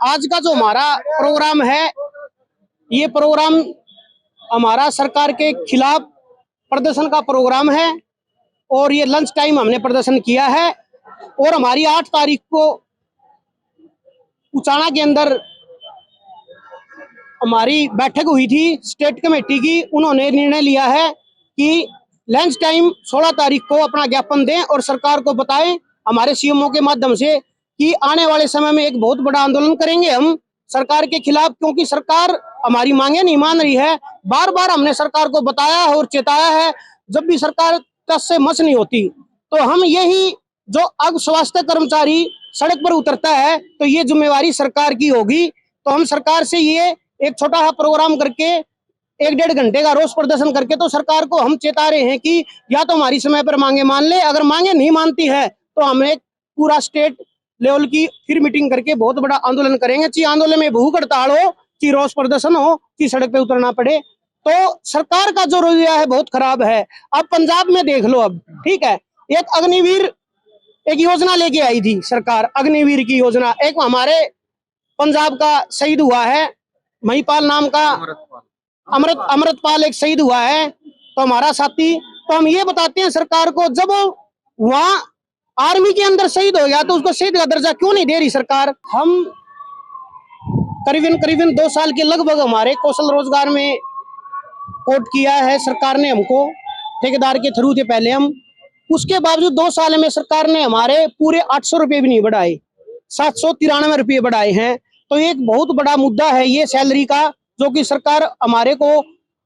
आज का जो हमारा प्रोग्राम है, ये प्रोग्राम हमारा सरकार के खिलाफ प्रदर्शन का प्रोग्राम है और ये लंच टाइम हमने प्रदर्शन किया है। और हमारी 8 तारीख को उचाना के अंदर हमारी बैठक हुई थी स्टेट कमेटी की। उन्होंने निर्णय लिया है कि लंच टाइम 16 तारीख को अपना ज्ञापन दें और सरकार को बताएं हमारे सीएमओ के माध्यम से कि आने वाले समय में एक बहुत बड़ा आंदोलन करेंगे हम सरकार के खिलाफ, क्योंकि सरकार हमारी मांगे नहीं मान रही है। बार बार हमने सरकार को बताया और चेताया है, जब भी सरकार टस से मस नहीं होती। तो हम यही जो अब स्वास्थ्य कर्मचारी सड़क पर उतरता है तो ये जिम्मेवारी सरकार की होगी। तो हम सरकार से ये एक छोटा सा प्रोग्राम करके 1-1.5 घंटे का रोष प्रदर्शन करके तो सरकार को हम चेता रहे हैं कि या तो हमारी समय पर मांगे मान ले, अगर मांगे नहीं मानती है तो हम एक पूरा स्टेट लेवल की फिर मीटिंग करके बहुत बड़ा आंदोलन करेंगे। चाहे आंदोलन में भूख हड़ताल हो, चाहे रोष प्रदर्शन हो, चाहे सड़क पे उतरना पड़े। तो सरकार का जो रवैया है बहुत खराब है। अब पंजाब में देख लो, अब ठीक है, एक अग्निवीर एक योजना लेके आई थी सरकार, अग्निवीर की योजना। एक हमारे पंजाब का शहीद हुआ है महिपाल नाम का, अमृतपाल एक शहीद हुआ है, तो हमारा साथी। तो हम ये बताते हैं सरकार को, जब वहां आर्मी के अंदर शहीद हो गया तो उसको शहीद का दर्जा क्यों नहीं दे रही सरकार। हम करीबन 2 साल के लगभग हमारे कौशल रोजगार में कोट किया है सरकार ने हमको, ठेकेदार के थ्रू थे पहले हम। उसके बावजूद 2 साल में सरकार ने हमारे पूरे 800 रुपये भी नहीं बढ़ाए, 793 रुपये बढ़ाए हैं। तो एक बहुत बड़ा मुद्दा है ये सैलरी का, जो कि सरकार हमारे को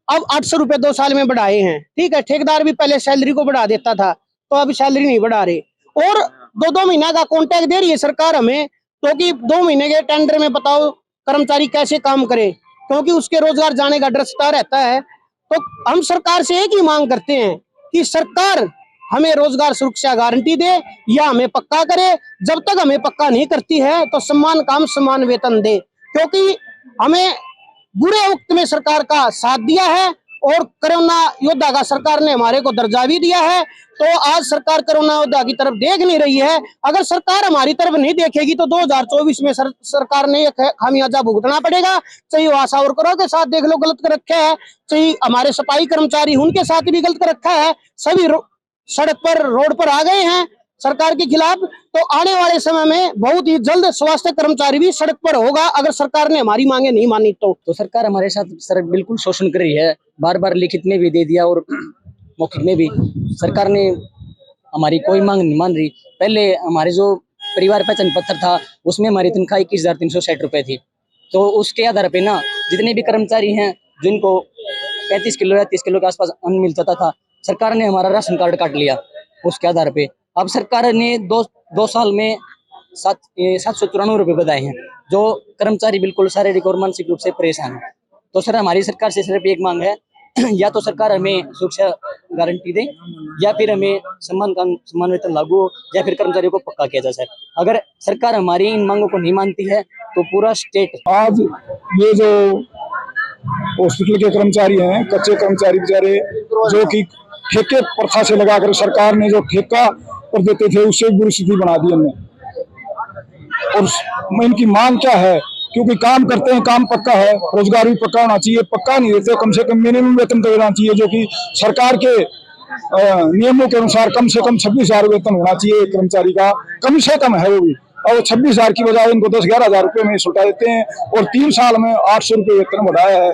अब 800 रुपये 2 साल में बढ़ाए हैं। ठीक है, ठेकेदार भी पहले सैलरी को बढ़ा देता था, तो अभी सैलरी नहीं बढ़ा रहे। और 2-2 महीना का कॉन्ट्रैक्ट दे रही है सरकार हमें, क्योंकि 2 महीने के टेंडर में बताओ कर्मचारी कैसे काम करे, क्योंकि उसके रोजगार जाने का डर सता रहता है। तो हम सरकार से एक ही मांग करते हैं कि सरकार हमें रोजगार सुरक्षा गारंटी दे या हमें पक्का करे। जब तक हमें पक्का नहीं करती है तो सम्मान काम सम्मान वेतन दे, क्योंकि हमें बुरे वक्त में सरकार का साथ दिया है और कोरोना योद्धा का सरकार ने हमारे को दर्जा भी दिया है। तो आज सरकार कोरोना योद्धा की तरफ देख नहीं रही है। अगर सरकार हमारी तरफ नहीं देखेगी तो 2024 में सरकार ने एक खामियाजा भुगतना पड़ेगा। चाहे वो आशा वर्करों के साथ देख लो गलत कर रखा है, चाहे हमारे सफाई कर्मचारी उनके साथ भी गलत कर रखा है। सभी सड़क पर रोड पर आ गए हैं सरकार के खिलाफ। तो आने वाले समय में बहुत ही जल्द स्वास्थ्य कर्मचारी भी सड़क पर होगा अगर सरकार ने हमारी मांगे नहीं मानी तो सरकार हमारे साथ सर बिल्कुल शोषण कर रही है। बार बार लिखित में भी दे दिया और मौखिक में भी सरकार ने हमारी कोई मांग नहीं मान रही। पहले हमारे जो परिवार पहचान पत्र था उसमें हमारी तनख्वाह 21,360 रुपये थी। तो उसके आधार पे ना जितने भी कर्मचारी हैं जिनको 35 किलो या 30 किलो के आसपास अन्न मिलता था, सरकार ने हमारा राशन कार्ड काट लिया उसके आधार पे। अब सरकार ने दो साल में 794 रुपये बढ़ाए हैं, जो कर्मचारी बिल्कुल शारीरिक और मानसिक रूप से परेशान है। तो सर हमारी सरकार से सिर्फ एक मांग है, या तो सरकार हमें सुरक्षा गारंटी दे या फिर हमें सम्मान वेतन लागू हो या फिर कर्मचारियों को पक्का किया जाए। सर अगर सरकार हमारी इन मांगों को नहीं मानती है तो पूरा स्टेट। आज ये जो हॉस्पिटल के कर्मचारी हैं, कच्चे कर्मचारी बेचारे, जो कि ठेके प्रथा से लगाकर सरकार ने जो ठेका कर देते थे उससे बुरी स्थिति बना दी हमने। और इनकी मांग क्या है, क्योंकि काम करते हैं, काम पक्का है, रोजगार भी पक्का होना चाहिए। पक्का नहीं देते, कम से कम मिनिमम वेतन तो देना चाहिए, जो कि सरकार के नियमों के अनुसार कम से कम 26,000 वेतन होना चाहिए कर्मचारी का, कम से कम है वो भी। और 26,000 की बजाय इनको 10-11 हजार रुपये में सुलटा देते हैं और 3 साल में 800 रुपये वेतन बढ़ाया है।